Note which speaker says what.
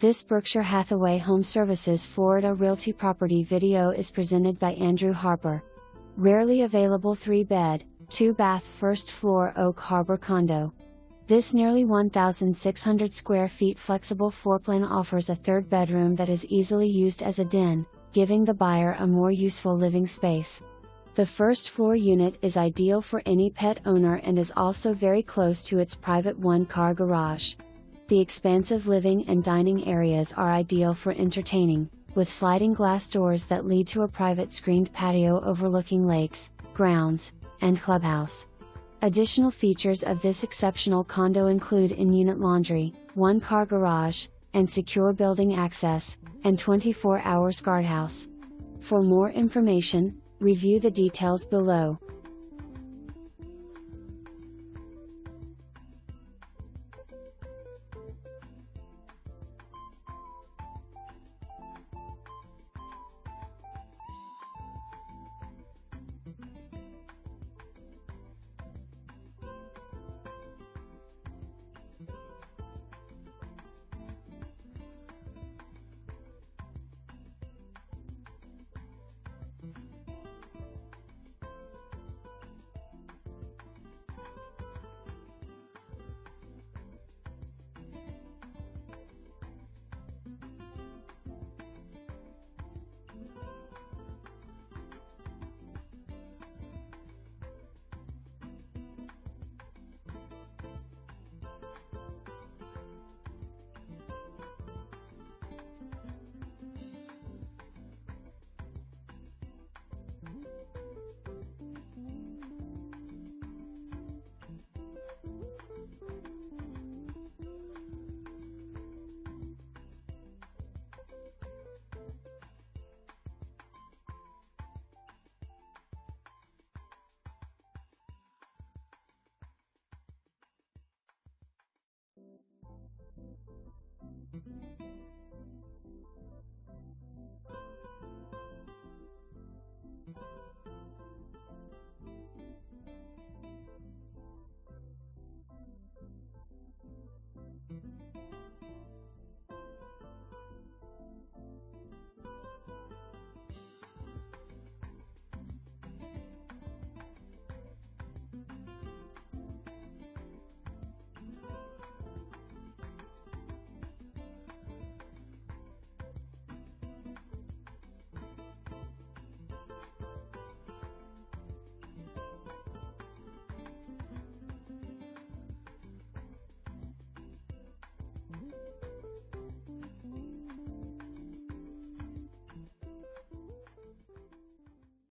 Speaker 1: This Berkshire Hathaway HomeServices Florida Realty property video is presented by Andrew Harper. Rarely available 3-bed, 2-bath first floor Oak Harbor Condo. This nearly 1,600 square feet flexible floor plan offers a third bedroom that is easily used as a den, giving the buyer a more useful living space. The first floor unit is ideal for any pet owner and is also very close to its private one-car garage. The expansive living and dining areas are ideal for entertaining, with sliding glass doors that lead to a private screened patio overlooking lakes, grounds, and clubhouse. Additional features of this exceptional condo include in-unit laundry, one-car garage, and secure building access, and 24-hour guardhouse. For more information, review the details below.